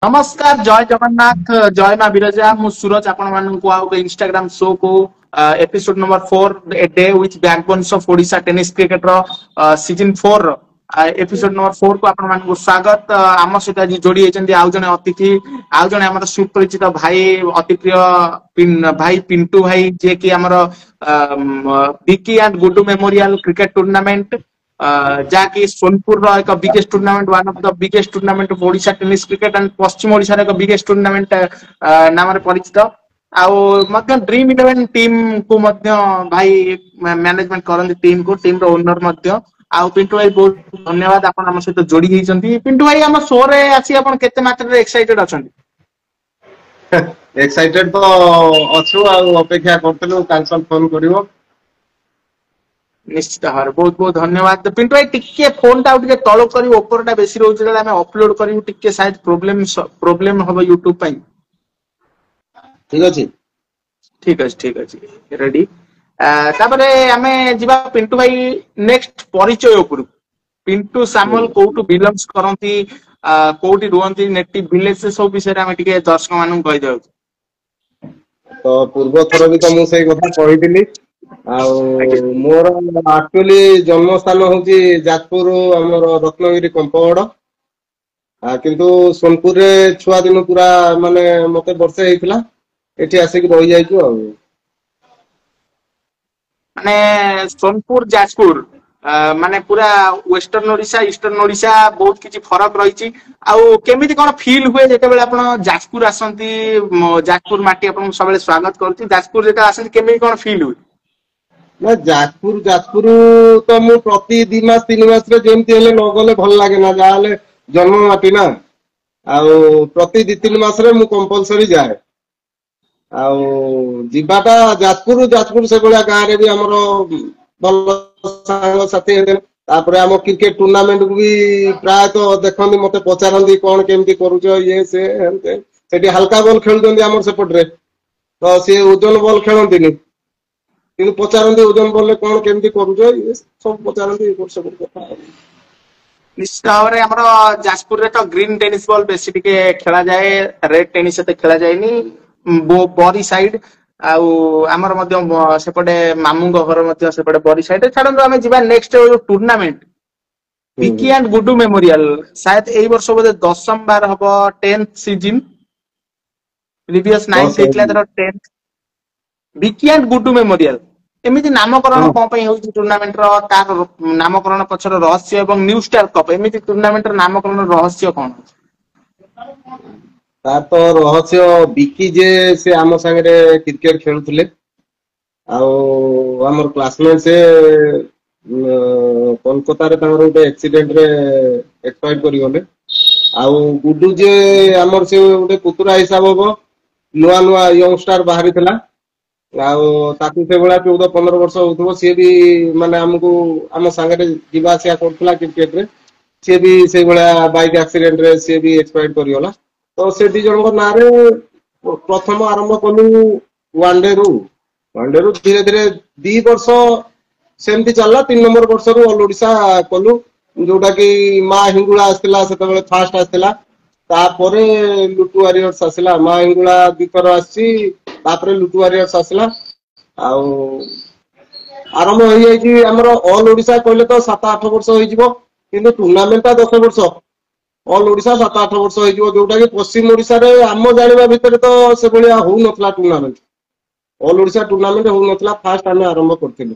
नमस्कार जय जगन्नाथ जय माँ विरजा मु सूरज आपण माननकु आउ इंस्टाग्राम शो को episode number 4 a day with backbones of Odisha tennis cricket रो सीजन 4 एपिसोड नंबर 4 को आपण माननकु स्वागत आम सहित आज जोड़ी होइचंदी आउ जने अतिथि आउ जने हमर सुपरिचित भाई अति प्रिय भाई पिंटू भाई जे कि हमर Vicky and Guddu memorial cricket tournament जहाँकि सोनपुर एक biggest tournament one of the biggest tournament of Odisha tennis cricket and Paschim Odisha एक बिगेस्ट टूर्नामेंट नाम परिचित आउ ड्रीम 11 टीम को भाई मैनेजमेंट करंती टीम रो ओनर आउ पिंटू भाई बहुत धन्यवाद आपण हम सहित जोड़ी होइचंती पिंटू भाई हम शो रे आसी आपण केते मात्रा रे एक्साइटेड अछंती एक्साइटेड तो अछु आ अपेक्षा करतलु कैंसल फोन करिवो निश्चित भाव बहुत बहुत धन्यवाद पिंटू भाई टिके फोन टा उठे तळ करी ऊपर टा बेसी रहउछ जला हम अपलोड करी टिके शायद प्रॉब्लम होबो YouTube पई ठीक अछि रेडी तापरे हमें जिबा पिंटू भाई नेक्स्ट परिचय ऊपर पिंटू सामुएल कोउटू बिलोंग्स करंती कोउटी रुहंती नेटिव विलेज से सब विषय हम टिके दर्शक मानु कहि देउ तो पूर्व थरो भी तो मु सही कथा कहिदिली मोर एक्चुअली जन्म स्थान होची जाजपुर हमर रत्नगिरी कंपगड़ किंतु सोनपुर रे छुआ दिन पूरा माने मते वर्षे हेतिला एठी आसे कि रहि जाइछु माने सोनपुर जाजपुर माने पूरा वेस्टर्न ओडिशा ईस्टर्न ओडिशा बहुत किछि फरक रहिछि आउ केमिति कोन फील हुए जेते बेले आपण जाजपुर आसंती जाजपुर माटी आपण सबले स्वागत करती जाजपुर जेटा आसंती केमिति कोन फील हुए ना जाजपुर तो मु प्रति 2 मास 3 मास रे जेमति हेले न गले भल लागे ना जाले जन्म माटी ना आउ प्रति 2-3 मास रे मु कंपलसरी जाए आउ जिबाटा जाजपुर से बळा गां रे भी हमरो भल संग साथी हेले तापरे हम क्रिकेट टूर्नामेंट को भी प्राय तो देखंदी मते पचारंदी कोन केमति करूछो ये से हंते सेठी हल्का बॉल खेलदंदी हमर सेपट रे तो से ओजन बॉल खेलंदी किंतु पचारंदी ओजन बॉल कोन केमति करूछो ये सब पचारंदी वर्ष कथा निश्चित भाव में हमरो जाजपुर रे तो ग्रीन टेनिस बॉल बेसी टिके खेला जाए रेड टेनिस ते खेला जाएनी बरी साइड आउ हमर मध्य सेपटे मामुंग घर मध्य सेपटे बरी साइड छाडन हम जिबा next tournament Vicky and Guddu memorial शायद एई वर्ष बोधे 10th बार हबो 10th सीजन प्रीवियस 9th देखला तर 10th Vicky and Guddu memorial एमिति नामकरण कोन पई होची टूर्नामेंट रो तार नामकरण पछर रहस्य एवं न्यू स्टार कप एमिति टूर्नामेंट रो नामकरण रहस्य कोन तार तो रहस्य विकी जे से आम संगे क्रिकेट खेलुथले आउ हमर क्लासमेट से कोलकाता रे तांगर उटे एक्सीडेंट रे एक्सपायर करि गले आउ गुड्डू जे हमर से उटे पुतरा हिसाब हो नुआ नुआ यंगस्टर बाहरी थला आउ ताकू से बळा 14-15 वर्ष होथबो से भी माने हमकु हम संगे जीवा आसिया करथला क्रिकेट रे से भी से बळा बाइक एक्सीडेंट रे से भी एक्सपायर करि गला तो से दी जन ना रे प्रथम आरंभ कलु वनडे रु धीरे धीरे 2 वर्ष सेमती चलला 3 नंबर वर्ष रु ऑल ओडिशा कलु जोटा कि मा हिंगुला आस्तिला सेते बेले फास्ट आस्तिला तापरे लुटु वारियर्स आसिला मा हिंगुला दिकर आसी तापरे लुटु वारियर्स आसिला आउ आरंभ होई जाई कि हमर ऑल ओडिशा कहले तो 7-8 वर्ष होई जिवो किंतु टूर्नामेंट 10 वर्ष ऑल ओडिशा 7-8 वर्ष होई जिवो जोटा कि पश्चिम ओडिशा रे हम जानिबा भितर तो से बलिया हो नथला टूर्नामेंट ऑल ओडिशा टूर्नामेंट हो नथला फास्ट हम आरंभ करथिलु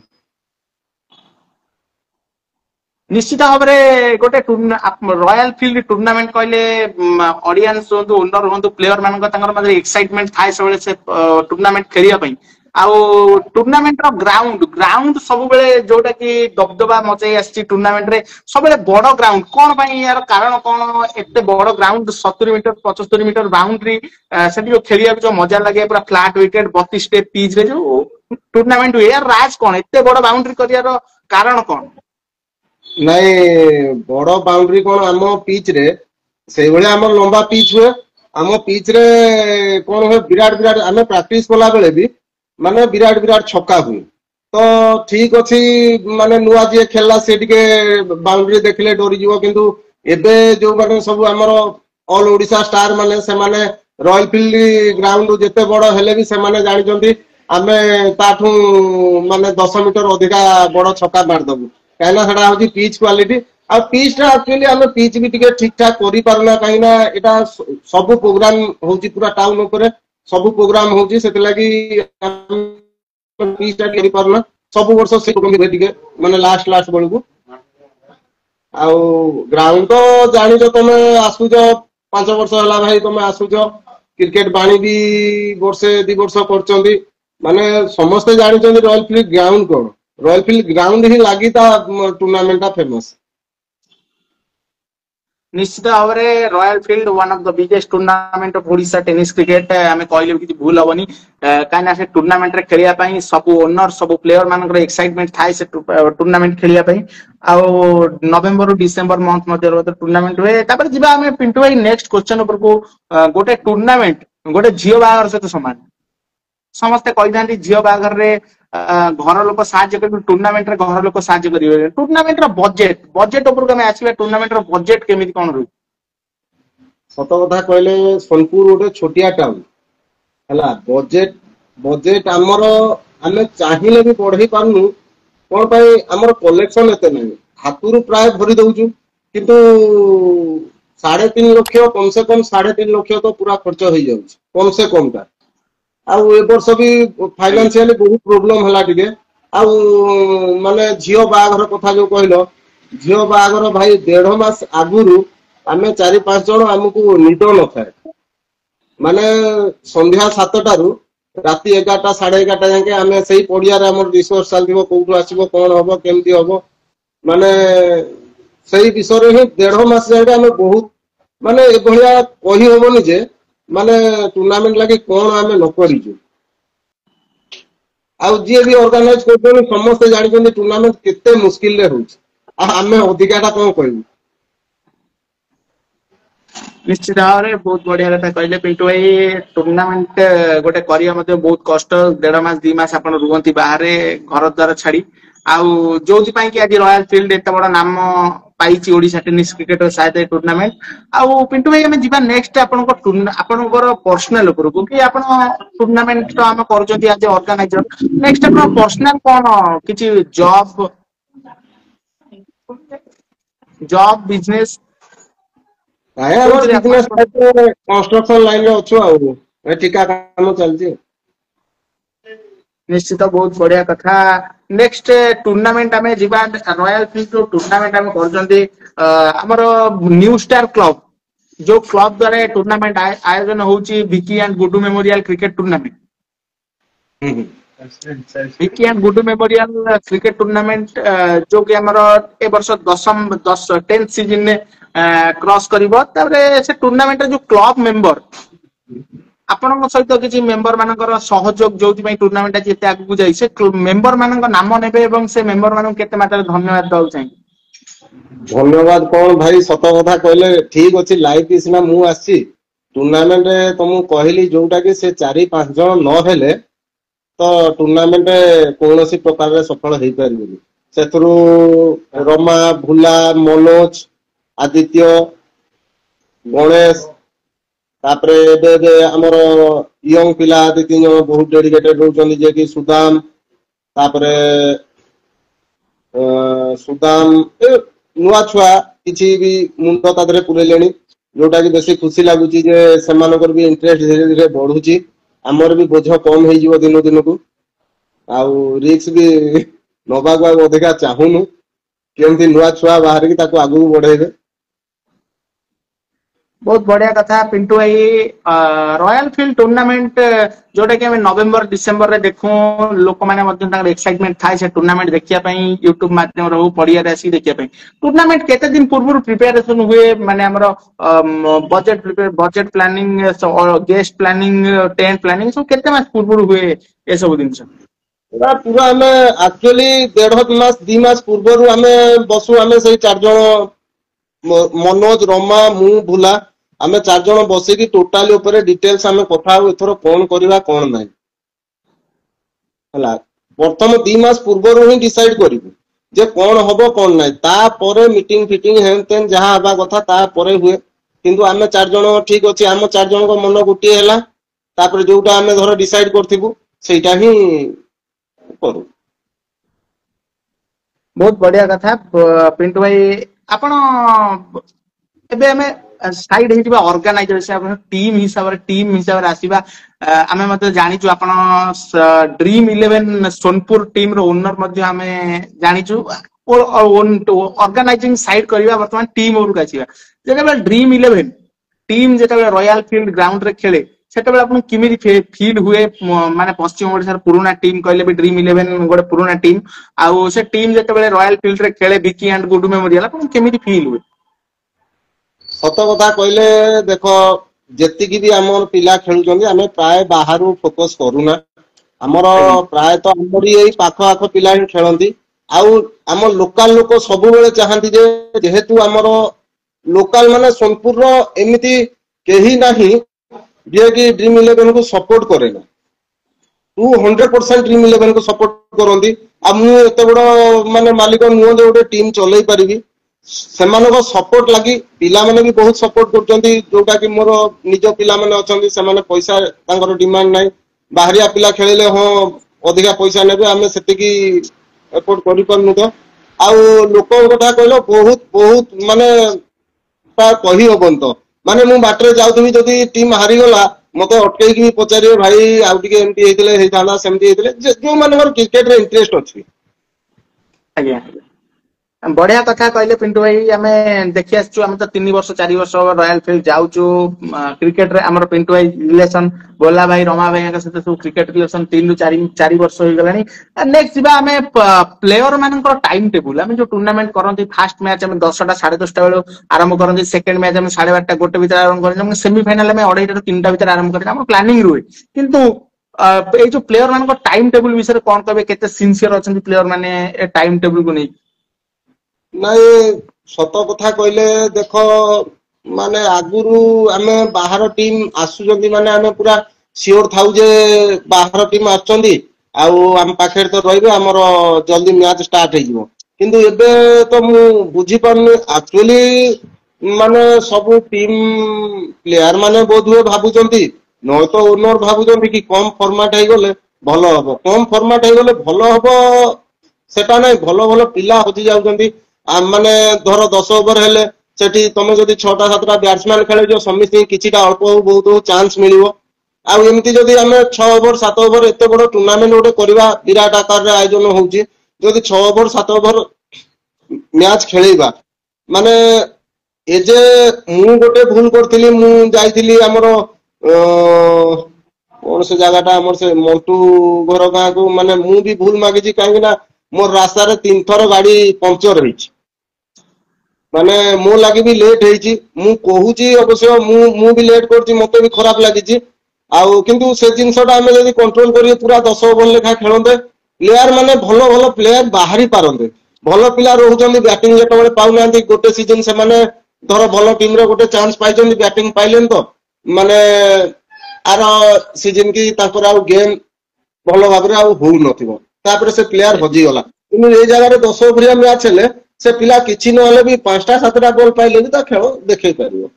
निश्चित भाव में गोटे रॉयल फील्ड टूर्नामेंट कहले ऑडियंस होंतु ओनर होंतु प्लेयर मान मध्य एक्साइटमेंट थाए से टूर्नामेंट खेलिया पई आउ टूर्नामेंट रो ग्राउंड सब बेले जोटा कि दबदबा मचाई आसी टूर्नामेंट रे सब बेले बड़ ग्राउंड कोन पई यार कारण कोन एते बड़ ग्राउंड 70 मीटर 75 मीटर बाउंड्री सेठी जो खेलिया जो मजा लागे पूरा फ्लैट विकेट 32 स्टेप पिच रे जो टूर्नामेंट हुए यार राज कोन एते बड़ बाउंड्री करियार कारण कोन नहीं बड़ बाउंड्री कोन हम पिच रे से बळे हम लंबा पिच हुए हम पिच रे कोन हुए विराट हमें प्रैक्टिस कोला बेले भी माने विराट छक्का हुए तो ठीक अच्छी माने नुआ जे खेलला से टिके बाउंड्री देखले डरी जीवो किंतु एबे जो माने सब हमर ऑल ओडिशा स्टार माने से माने रॉयल फील्ड ग्राउंड जेते बड़ हेले भी से माने जानिचंती आमे ताठू माने 10 मीटर अधिका बड़ छक्का मार दबु काइना सेडा होची पिच क्वालिटी आ पिच टा एक्चुअली आमे पिच भी टिके ठीक ठाक करि पारना काइना एटा सब प्रोग्राम होची पूरा टाउन ऊपर सब प्रोग्राम होची सेते लागि पिच टा करि पारना सब वर्ष से टिके माने लास्ट बेलू आउ ग्राउंड तो जानिଛ तमे आसुछ 5 वर्ष होला भाई तमे आसुछ क्रिकेट बाणी भी वर्षे 2 वर्ष करचंदी माने समस्त जानिछंदी रॉयल फील्ड ग्राउंड कोन रॉयल फील्ड ग्राउंड ही लागि ता टूर्नामेंट टा फेमस निश्चित भाव में royal field one of the biggest tournament of Odisha tennis cricket आमे कहले कि भूल हबनी काना से टूर्नामेंट रे खेलिया पई सब ओनर सब प्लेयर मानकर एक्साइटमेंट थाई से टूर्नामेंट खेलिया पई आ नवेम्बर डिसेंबर मंथ मध्ये टूर्नामेंट हुए तापर जिबा हमें पिंटू भाई नेक्स्ट क्वेश्चन ऊपर को गोटे टूर्नामेंट गोटे झियो बागर सहित समान समस्ते कही झील बागर रे घर लोक साहाଯ୍य कर टूर्नामेंट रे घर लोक साहाଯ୍य करिवे टूर्नामेंट रो बजेट बजेट ऊपर को हमें आसीबा टूर्नामेंट रो बजेट केमिति कोन रही सत कथा कहले सोनपुर गोटे छोटिया टाउन हला बजेट बजेट हमर हमें चाहिए भी बढ़ई पारनु कोन पई हमर कलेक्शन एते नहीं हातुरु प्राय भरी दउछु किंतु 3.5 लाख कम से कम 3.5 लाख तो पूरा खर्च हो जाउछ कम से कम का आउ ए वर्ष भी फाइनेंशियली बहुत प्रॉब्लम हला टिके आउ माने झियो बागर कथा जो कहलो झियो बागर भाई 1.5 मास आगुरु आमे 4-5 जण हमकु निद न थाए माने संध्या 7टा रु राति 11टा 11:30 जाके आमे सही पडिया रे हमर रिसोर्स चलदिबो कोठु आसीबो कोन हबो केमती हबो माने सही विषय रे 1.5 मास जाके आमे बहुत माने ए भलिया कहि हबोनी जे माने टूर्नामेंट लगे कौन आमे न करिजु आउ जे भी ऑर्गेनाइज करथोनी समस्त जानि टूर्नामेंट केते मुश्किल रे होछ आ आमे अधिकाटा कोन कहू निश्चित भाव में बहुत बढ़िया कथा कहले पिंटू भाई टूर्नामेंट गोटे करिया मते बहुत कष्ट 1.5 मास 2 मास आपण रुहंती बाहर घर द्वार छाड़ी आउ जोथि पई कि आज रॉयल फील्ड एत बड़ नाम पाइछि ओडिशा टेनिस क्रिकेट शायद टूर्नामेंट आउ पिंटू भाई हमें जिबा नेक्स्ट आपनकर पर्सनल ऊपर को कि आपण टूर्नामेंट तो हम करजोती आज ऑर्गेनाइजर नेक्स्ट आपण पर्सनल कोन किछि जॉब बिजनेस आया बिजनेस कंस्ट्रक्शन लाइन रे अछु आउ ए ठिका काम चलछि निश्चित बहुत बढ़िया कथा नेक्स्ट टूर्नामेंट आमे जिबा रॉयल फील्ड टूर्नामेंट आमे करजंती हमर न्यू स्टार क्लब जो क्लब द्वारा टूर्नामेंट आयोजन होची Vicky and Guddu memorial cricket tournament Vicky and Guddu memorial cricket tournament जो कि हमर ए वर्ष 10th सीजन ने क्रॉस करिवो तारे से टूर्नामेंट जो क्लब मेंबर आपण सहित किसी मेंबर मानकर सहयोग जो टूर्नामेंट जेते आगु जाई से मेंबर मानक नाम नेबे एवं से मेंबर मानक केते मात्रा धन्यवाद दउ चाहिए धन्यवाद कौन भाई सत कथा कहले ठीक अछि लाइफ इसिना मु आसी टूर्नामेंट रे तुमु कहली जोटा कि से 4-5 जण न हेले तो टूर्नामेंट कोनोसी प्रकार रे सफल हेई परिबनी सेथरु रमा भुला मनोज आदित्य गणेश तापरे एबे हमर यंग पिला दि 3 जण बहुत डेडिकेटेड रहउछन जे कि सुदाम तापरे सुदाम नुआ छुआ किछि भी मुंड तादरे पुरेलेनी जोटा कि बेसी खुशी लागुची जे सेमानकर भी इंटरेस्ट धीरे धीरे बढ़ुची हमर भी बोझ कम हे जीवो दिन दिन को आउ रिस्क भी नबागवा अधिका चाहुनु केमती नुआ छुआ बाहर की ताको आगु बढ़ेबे बहुत बढ़िया कथा पिंटू भाई रॉयल फील्ड टूर्नामेंट जोटा कि नवेम्बर डिसेम्बर रे देखू लोक माने एक्साइटमेंट थाए से टूर्नामेंट देखिया पई यूट्यूब माध्यम रो पड़िया रे आसी देखिया पई टूर्नामेंट केते दिन पूर्व प्रिपरेशन हुए माने हमर budget planning guest planning tent planning सब केते मास पूर्व हुए ए सब दिन से पूरा हमें एक्चुअली 1.5 मास 2 मास पूर्व हमें बसु हमें सही 4 जण मनोज रमा मु भुला आमे 4 जण बसे की टोटली ऊपर डिटेल्स हमें कथा हो एथरो कोन करबा कोन नै हला प्रथम 2 मास पूर्व ही डिसाइड करिबु जे कोन हबो कोन नै ता परे मीटिंग फिटिंग हेन तेन जहां आबा कथा ता परे हुए କିନ୍ତୁ ଆମେ 4 ଜଣ ଠିक ଅଛି ଆମ 4 ଜଣଙ୍କ ମନ ଗୋଟିଏ ହେଲା ତାପରେ ଯୋଉଟା ଆମେ ଧର डिसाइड करथिबु ସେଇଟା ହିଁ करू। बहुत बढ़िया कथा पिंटू भाई आपण एबे हमें साइड हिबा ऑर्गेनाइजेशन टीम हिसाब रे आसीबा आमे मते जानिचु आपण ड्रीम 11 सोनपुर टीम रो ओनर मध्ये हमें जानिचु ऑर्गेनाइजिंग साइड करबा वर्तमान टीम ओर आसीबा जेबे ड्रीम 11 टीम जेते रॉयल फील्ड ग्राउंड रे खेले सेते बेला आपन किमिति फील हुए माने पश्चिम ओडिसा पुराना टीम कहले भी ड्रीम 11 गोटे पुराना टीम आउ से टीम जेते बेला रॉयल फील्ड रे खेले विकी एंड गुडू मेमोरियल आपन किमिति फील हुए? सत कथा कहले देखो जेतिकी भी आम पिला खेलुचंदी आमे प्राय बाहरु फोकस करूना हमर प्राय तो हमरी एई पाखो आखो पिला ही खेलंती आउ आम लोकल लोक सब बेले चाहंती जे जेहेतु हमर लोकल माने सोनपुर रो एमिति केही नाही जे कि ड्रीम 11 को सपोर्ट करे ना 200% ड्रीम 11 को सपोर्ट करंती आ मु एते बडो माने मालिक नुओ जे गोटे टीम चलै परिबी सेमानको सपोर्ट लागि पिला माने भी बहुत सपोर्ट करचंती जोटा कि मोर निज पिला माने अछंती सेमाने पैसा तांकर डिमांड नाही बाहरिया पिला खेलेले हो अधिका पैसा नेबे आमे सेति की एफोर्ड करि परनु तो आ लोक कथा कहलो बहुत बहुत माने कही होबन तो माने मु बाटरे जाउथबी जदी टीम हारी गला मते अटकै की पचारियो भाई आउ टिके एमटी हेतिले हे थाना सेमटी हेतिले जो माने क्रिकेट रे इंटरेस्ट अछि। आज्ञा बढ़िया कथा कहले पिंटू भाई आमे देखि आछू हम तो 3 वर्ष 4 वर्ष रॉयल फील्ड जाउचू क्रिकेट रे हमर पिंटू भाई रिलेशन बोला भाई रमा भाई के साथ क्रिकेट रिलेशन 3 रु 4 वर्ष होई गलानी नेक्स्ट जिबा हमें प्लेयर मानकर टाइम टेबल हमें जो टूर्नामेंट करंती फर्स्ट मैच हमें 10टा 10:30 बेले आरंभ करंती सेकंड मैच हमें 12:30 गोटे भीतर आरंभ करंती सेमीफाइनल में 2:30 ରୁ 3टा भीतर आरंभ करंती हमर प्लानिंग रुए किंतु ए जो प्लेयर मानकर टाइम टेबल विषय कोन कहबे केते सिंसियर अछंती प्लेयर माने ए टाइम टेबल को नहीं नहीं सत कथा कहले देख माने आगुरु आमे बाहर टीम आसुचंदी माने आमे पूरा सियोर थाउ जे बाहर टीम आछंदी आउ हम पाखेर तो रहिबे हमर जल्दी मैच स्टार्ट हे जिवो किंतु एबे तो मु बुझी पारनी एक्चुअली माने सब टीम प्लेयर माने बहुत हुए भाबुचंदी न तो ओनर भाबुचंदी कि कम फॉर्मेट हे गले भलो हबो कम फॉर्मेट हे गले भलो हबो सेटा नै भलो भलो पिला होती जाउचंदी माने धर 10 ओवर हेले सेठी तमे जदी 6टा 7टा बैट्समैन खेले जो समिति किछिटा अल्प हो बहुत हो चांस मिलिवो आ एमती जदी हमें 6 ओवर 7 ओवर एते बड़ टूर्नामेंट ओटे करबा विराट आकार रे आयोजन होउची जदी 6 ओवर 7 ओवर मैच खेलेबा माने ए जे मु गोटे भूल करथिली मु जाईथिली हमर कोन से जगहटा हमर से मोंटू घर गां को माने मु भी भूल मागिची काहे ना मोर रास्ता रे 3 थर गाड़ी पंक्चर होईची माने मो लागि भी लेट हेची मु कहूची अवश्य मु भी लेट करची मते भी खराब लागिची आउ किंतु से जिनसटा हमें यदि कंट्रोल करिए पूरा 10 ओवर लेखा खेलंदे प्लेयर माने भलो भलो प्लेयर बाहरी पारंदे भलो पिला रहउचंदी बैटिंग जेतबेले पाउनांती गोटे सीजन से माने धर भलो टीम रे गोटे चांस पाइचंदी बैटिंग पाइलेन तो माने आर सीजन की ताकर आउ गेम भलो भाबरे आउ होउ नथिबो तापर से प्लेयर हजी गला किंतु ए जगह रे 10 ओवर मैच हेले से पिला किछि न हले भी 5टा 7टा बॉल पाइले ता खेल देखै परियो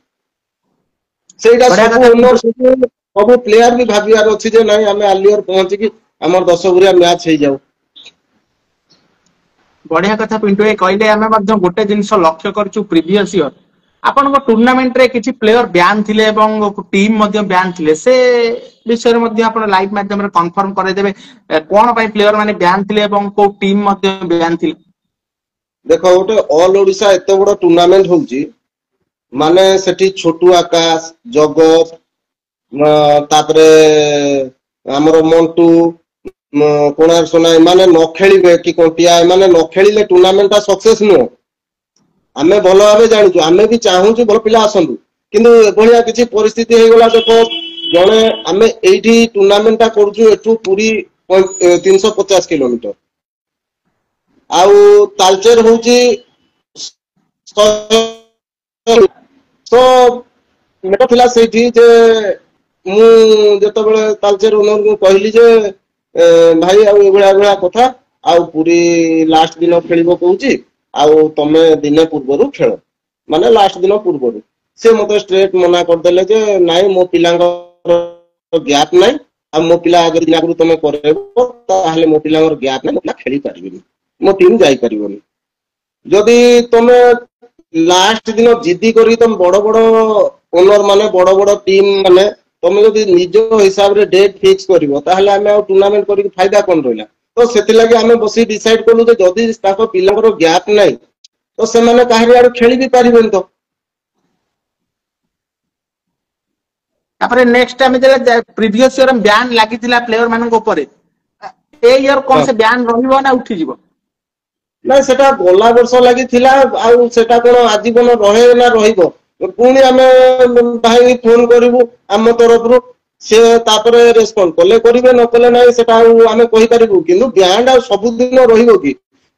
सेटा सब ओनर सब प्लेयर भी भाबियार अछि जे नाही हमें आलियर पहुंची कि हमर 10 ओवर मैच हे जाऊ। बढ़िया कथा पिंटू ए कहले हमें मध्य गोटे जिंस लक्ष्य करछु प्रीवियस ईयर आपन को टूर्नामेंट रे किछि प्लेयर बैन थिले एवं टीम मध्य बैन थिले से विषय रे मध्य आपन लाइव माध्यम रे कंफर्म करे देबे कोन पई प्लेयर माने बैन थिले एवं को टीम मध्य बैन थिले? देखो गोटे ऑल ओडिशा एते बड़ टूर्नामेंट होउची माने सेठी छोटू आकाश जगत तापरे हमर मोंटू कोणार सोना माने न खेलिबे कि कोटिया माने न खेलिले टूर्नामेंट सक्सेस नो आमे भलो भाबे जानिचु आमे भी चाहूचु भलो पिला आसंतु किंतु एभलिया किछि परिस्थिति हे गला देखो जणे आमे एठी टूर्नामेंट ता करजु एठु पूरी 350 किलोमीटर आउ तालचेर होउची तो मेटा थिला सेठी जे मु जेतबेले तालचेर ओनर को कहली जे भाई आउ एभलिया एभलिया कथा आउ पूरी लास्ट दिन खेलिबो कहूची आउ तमे दिने पूर्वरु खेल माने लास्ट दिन पूर्वरु से मते स्ट्रेट मना करदेले जे नाइ मो पिलांगर गैप नाइ आ मो पिला अगर दिन आगु तुम करबो ताहले मो पिलांगर गैप नाइ मो पिला खेली पारिबेनी मो टीम जाई पारिबोनी जदि तुम लास्ट दिन जिद्दी करी तुम बड़ बड़ ओनर माने बड़ बड़ टीम माने तुम जदि निज हिसाब रे डेट फिक्स करिवो ताहले हमें टूर्नामेंट करी फायदा कोन रहला तो सेति लागि हमें बसी डिसाइड करलु जे जदि ताको पिलांगर गैप नाइ तो से माने काहरी आडू खेली भी पारिबेन तो तापर नेक्स्ट टाइम जे प्रीवियस ईयर बैन लागितिला प्लेयर मानन ऊपर ए ईयर कोन से बैन रहिबो ना उठी जीवो ना सेटा गोला वर्ष लागि थिला आ सेटा कोन आजीवन रहे ना रहिबो पुणी आमे भाई फोन करिवु आम तरफ रु से तापर रेस्पोंड कले करिवे न कले नै सेटा आमे कहि परिबु किंतु ब्यांड आ सब दिन रहिबो कि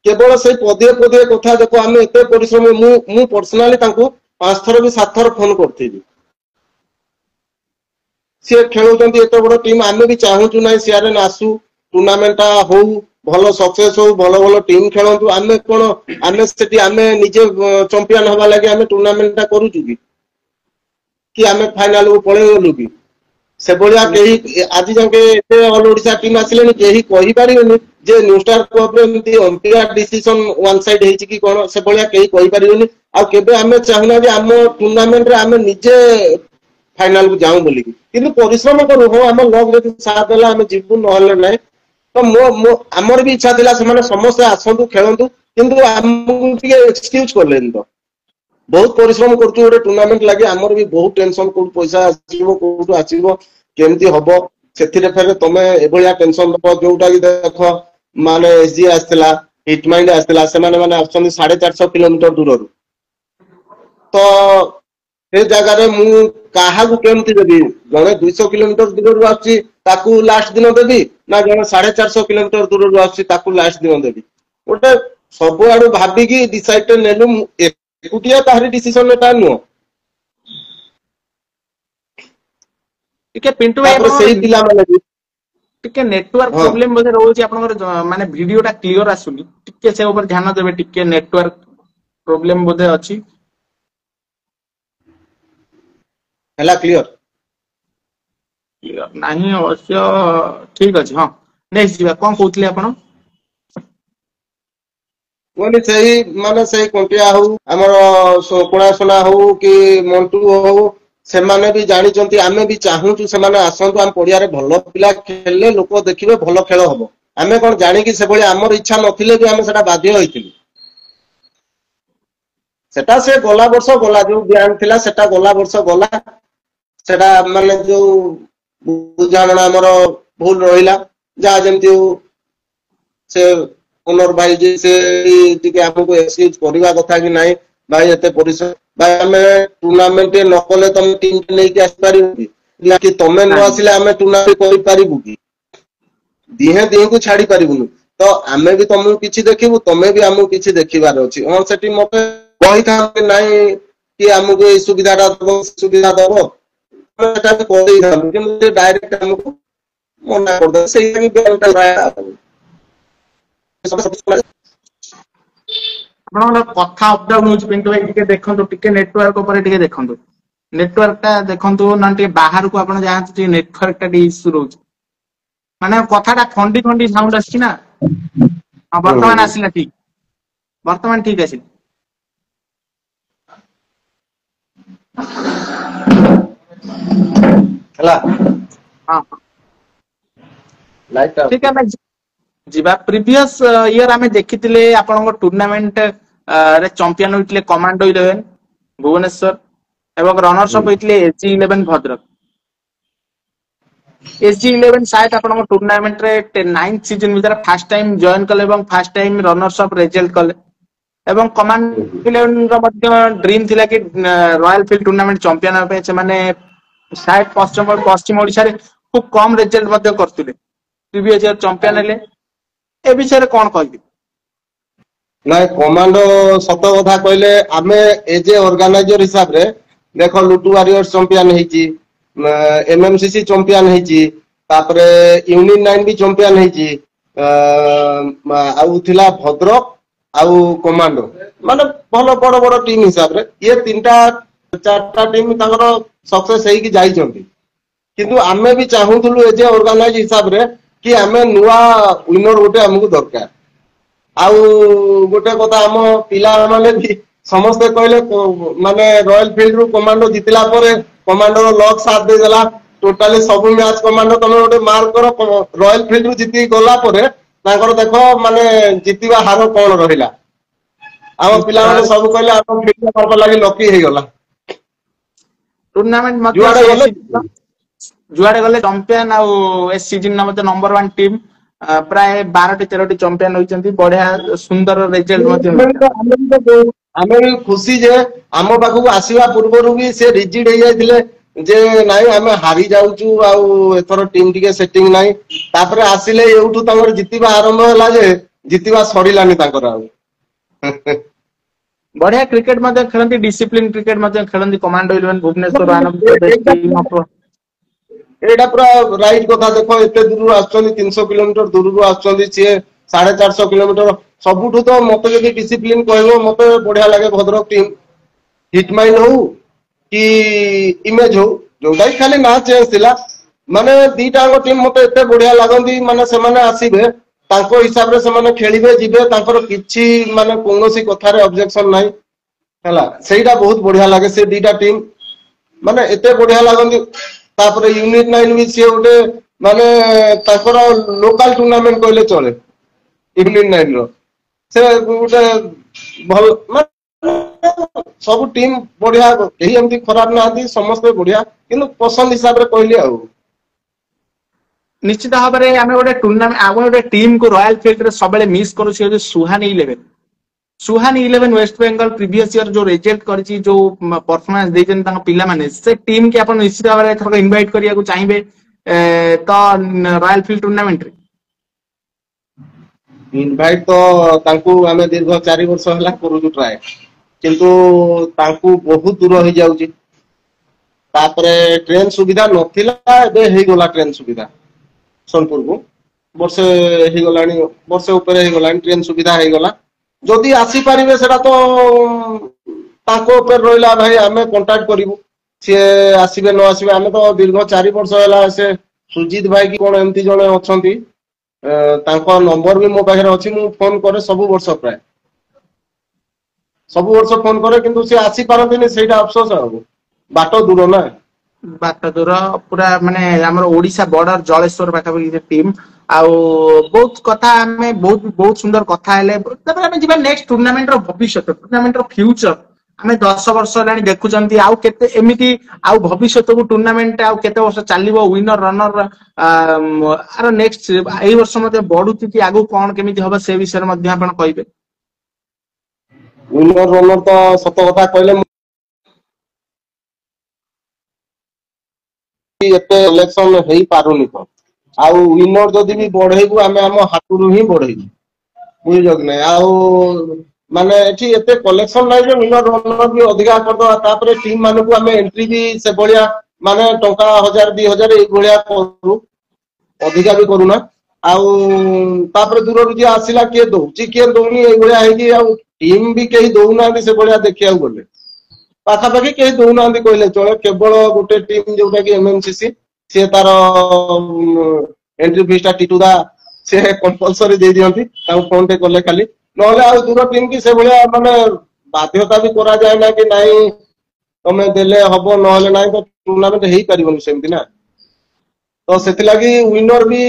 केवल से पदे पदे कथा देखो आमे एते परिश्रम मु पर्सनली तांको 5 थर भी 7 थर फोन करथिबी से खेलुचंती एते बड़ टीम आमे भी चाहूचु नै सियारे नासु टूर्नामेंट हो भलो सक्सेस हो भलो भलो टीम खेलंतु आमे कोन आमे सेठी आमे निजे चैंपियन हवा लागि आमे टूर्नामेंट करूचु कि आमे फाइनल को पळे गलु कि से बलिया केही आज जाके एते ऑल ओडिसा टीम आसिलेनी केही कहि पारिबेनी जे न्यू स्टार कप रे एमती अंपायर डिसीजन वन साइड हेछि कि कोन से बलिया केही कहि पारिबेनी आ केबे आमे चाहना जे हम टूर्नामेंट रे आमे निजे फाइनल को जाऊ बोली किंतु परिश्रम करू हो हम लग जति साथ देला हम जीवु नहले नै तो मो हमर भी इच्छा थिला से माने समस्त आसंतु खेलंतु किंतु हमकु टिके एक्सक्यूज करलेन तो बहुत परिश्रम करतु ओरे टूर्नामेंट लागि हमर भी बहुत टेंशन को पैसा आसीबो कोटु आसीबो केमती हबो सेथिरे फेरे तमे एबोलिया टेंशन दबो जोटा कि देखो माने एसजी आस्थिला हिटमाइंड आस्थिला से माने आछन 450 किलोमीटर दूर रु तो ए जगह रे मु काहा को केमती देबी जने 200 किलोमीटर दूर रु आछि ताकू लास्ट दिन देबी ना जने 450 किलोमीटर दूर रु आछि ताकू लास्ट दिन देबी ओटे सब आडू भाबी की डिसाइड नेलु एकुटिया ताहरी डिसीजन लेता नो टिके पिंटू भाई सही पिला माने टिके नेटवर्क प्रॉब्लम बजे रहउची आपनकर माने वीडियोटा क्लियर आसुनी टिके से ऊपर ध्यान देबे टिके नेटवर्क प्रॉब्लम बजे अछि हला क्लियर क्लियर नाही अवश्य ठीक अछि हां नेक्स्ट जीवा कोन कहउतले आपण बोली सही माने सही कोंटिया हो हमर कोणा सोना हो कि मंटू हो से माने भी जानि चंती आमे भी चाहू छु से माने आसंतु हम पडिया रे भलो पिला खेलले लोक देखिबे भलो खेल हबो आमे कोन जानि कि से भली हमर इच्छा नथिले भी आमे सेटा बाध्य होइतिलु सेटा से गोला वर्ष गोला जो ब्यान थिला सेटा गोला वर्ष गोला सेटा माने जो बुझाणा हमर भूल रहिला जा जेमति से ओनर भाई जी से टिके हमको एक्सक्यूज करबा कथा कि नाही भाई एते परिश्रम भाई हमें टूर्नामेंट न कले तुम टीम नै के आस पारिबो ना कि तमे न आसिले हमें टूर्नामेंट करि पारिबो कि दिहे दिहे को छाडी पारिबुनु तो हमें भी तुमको किछि देखिबु तमे भी हमको किछि देखिबार अछि on सेटी मते कहि था नाही कि हमको ए सुविधाटा दबो सुविधा दबो एटा भी कहि था कि डायरेक्ट हमको मना कर दे सही कि बेलटा राया आपन कथा अप डाउन होच पिंटू भाई टिके देखंतु टिके नेटवर्क ऊपर टिके देखंतु नेटवर्कटा देखंतु ना टिके बाहर को आपन जाहत टिके नेटवर्कटा डी इश्यू रोच माने कथाटा खंडी खंडी साउंड आछि ना आ वर्तमान आसिला ठीक वर्तमान ठीक आछि हला हां लाइट ठीक है मैं जीवा प्रीवियस ईयर आमे देखितिले आपन टूर्नामेंट रे चैंपियन होइतले कमांडो 11 भुवनेश्वर एवं रनर्स अप होइतले एसजी 11 भद्रक एसजी 11 शायद आपन टूर्नामेंट रे 9th सीजन भीतर फर्स्ट टाइम जॉइन कले एवं first time runners up result कले एवं कमांडो 11 रो मध्य ड्रीम थिला कि रॉयल फील्ड टूर्नामेंट चैंपियन पे से माने शायद पश्चिम ओडिसा रे खूब कम रिजल्ट मध्य करथिले प्रीवियस ईयर चैंपियन हेले ए विषय रे कोन कहबी ना कमांडो सत कथा कहले आमे एज ए ऑर्गेनाइजर हिसाब रे देखो लुटू वॉरियर्स चैंपियन हेची एमएमसीसी चैंपियन हेची तापरे यूनियन 9 भी चैंपियन हेची आउ थिला भद्रक आउ कमांडो माने भलो बड़ बड़ टीम हिसाब रे ये तीनटा चारटा टीम ताଙ୍କର सक्सेस ହେଇକି ଯାଇଛନ୍ତି କିନ୍ତୁ ଆମେ भी चाहूथुलु एज ऑर्गेनाइज हिसाब रे कि आमे नुआ विनर गोटे हमको दरकार आउ गोटे कथा हम पिला माने भी समस्त कहले माने रॉयल फील्ड रु कमांडो जितला पर कमांडो लॉक साथ दे देला टोटली सब मैच कमांडो तमे गोटे मार्क करो रॉयल फील्ड रु जिति गला पर ताଙ୍କର देखो माने जितिबा हार कोन रहिला हम पिला माने सब कहले हम फील्ड पर लागि लकी हे गला टूर्नामेंट मतलब जुआड़े गले चैंपियन आ ए सीजन न नंबर 1 टीम प्राय 12 13 चैंपियन होइचंती बढ़िया सुंदर रिजल्ट आमे खुशी जे आम पाखु आसीबा पूर्वरु भी से रिजिड हे जाइथिले जे नाही आमे हारी जाउचू आ एथर टीम टिके सेटिंग नाही तापरे आसिले एउठु तांगर जितिबा आरंभ होला जे जितिबा सरीलानी तांकर आ बढ़िया क्रिकेट मध्ये खेलंती डिसिप्लिन क्रिकेट मध्ये खेलंती कमांडो 11 भुवनेश्वर आनंद एटा पूरा राइट कथा देखो एते दूर आछनी 300 किलोमीटर दूर आछनी से 450 किलोमीटर सबुठु तो मते जदी डिसिप्लिन कहबो मते बढ़िया लागे भद्रक टीम हिटमाइंड हो कि इमेज हो जोटा खाली ना चेंज थिला माने दीटा टीम मते एते बढ़िया लागंदी माने से माने आसीबे तांको हिसाब रे से माने खेलिबे जिबे तांकर किछि माने कोनोसी कथा रे ऑब्जेक्शन नाही हला सेटा बहुत बढ़िया लागे से दीटा टीम माने एते बढ़िया लागंदी तापर यूनिट 9 भी से ओटे माने ताकर लोकल टूर्नामेंट कहले चले यूनिट 9 रो से ओटे भल सब टीम बढ़िया एही एमती खराब ना आती समस्त बढ़िया किंतु पसंद हिसाब रे कहले आ निश्चित भाव में आम गोटे टूर्नामेंट आम गोटे टीम को रॉयल फील्ड रे सबले मिस करू सुहानी 11 वेस्ट बंगाल प्रीवियस ईयर जो रिजल्ट करिछि जो परफॉर्मेंस देजन तांग पिला माने से टीम के अपन निश्चित भाव में एथर इनवाइट करिया को चाहिबे तो रॉयल फील्ड टूर्नामेंट रे इनवाइट तो तांकू हमें दीर्घ 4 वर्ष हला करू ट्राई किंतु तांकू बहुत दूर हो जाउछि तापरे ट्रेन सुविधा नथिला एबे हे गोला ट्रेन सुविधा सोनपुर को वर्षे हे गलानी वर्षे ऊपर हे गलानी ट्रेन सुविधा हे गला जदि आसी पारिबे सेटा तो ताको ऊपर रोइला भाई हमें कांटेक्ट करिवु से आसीबे न आसीबे हमें तो दीर्घ 4 वर्ष हला से सुजीत भाई की कोन एमती जने अछंती तांको नंबर भी मो पाखरे अछि मु फोन करे सब वर्ष प्राय सब वर्ष फोन करे किंतु से आसी पारंतिनी सेटा अफसोस हो बाटो दूर ना बात दूर पूरा माने हमर ओडिसा बॉर्डर जलेश्वर पाखापाखि टीम आउ बहुत कथा हमें बहुत सुंदर कथा हेले तबे हमें जिबा नेक्स्ट टूर्नामेंट रो भविष्य टूर्नामेंट रो फ्यूचर हमें 10 वर्ष लानी देखुचंती आउ केते एमिति आउ भविष्य को टूर्नामेंट आउ केते वर्ष चलिबो विनर रनर आरो नेक्स्ट एई वर्ष मध्ये बढुति कि आगु कोन केमिति होबा से विषय मध्ये आपण कहिबे विनर रनर तो सत कथा कहले एते इलेक्शन हेई पारुनी तो आउ विनर जदि भी बढ़ेबु हमें हम हातुरु ही बढ़ेबु बुझियो कि नै आउ माने एठी एते कलेक्शन नै जे विनर रनर भी अधिका कर दो तापरे टीम माने को हमें एंट्री भी से बढ़िया माने टंका 1000 2000 ए बढ़िया करू अधिका भी करूना आउ तापरे दूर रु जे आसिला के दोची के दोनी ए बढ़िया हे कि आउ टीम भी केही दोउना से बढ़िया देखिया बोले पाखापाखि केही दोउना कहले चले केवल गोटे टीम जोटा कि एमएमसीसी से तार एंट्री फीस टीटुदा से कंपलसरी दे दियंती ताऊ फोन टे करले खाली नहले आ दूर टीम की से भलिया माने बाध्यता भी करा जाय ना कि नाही तमे देले हबो नहले नाही तो टूर्नामेंट हेई परिबनी सेमती ना तो सेति लागि विनर भी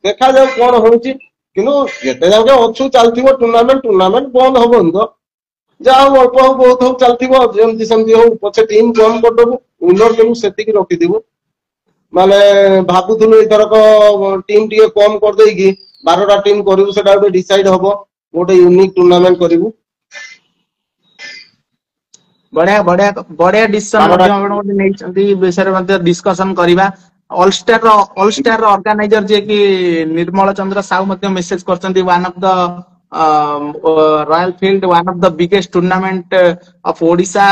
देखा जाय कोन होउची किनु जेते जाके अछु चलथिबो टूर्नामेंट बंद हबो तो जाओ अल्प हो बहुत हो चलथिबो जेमती समती हो पछे टीम कम करदबो विनर केनु सेति की रखि दिबो माने भाबुथुनु इथरक टीम टिके कम कर देई की 12टा टीम करिवु सेटा गोटे डिसाइड हबो गोटे यूनिक टूर्नामेंट करिवु बढ़िया बढ़िया बढ़िया डिसीजन मध्ये आपण गोटे नै चंती विषय मध्ये डिस्कशन करिवा ऑल स्टार ऑर्गेनाइजर जे कि निर्मल चंद्र साहू मध्ये मेसेज करचंती one of the Royal Field, one of the biggest tournament of Odisha.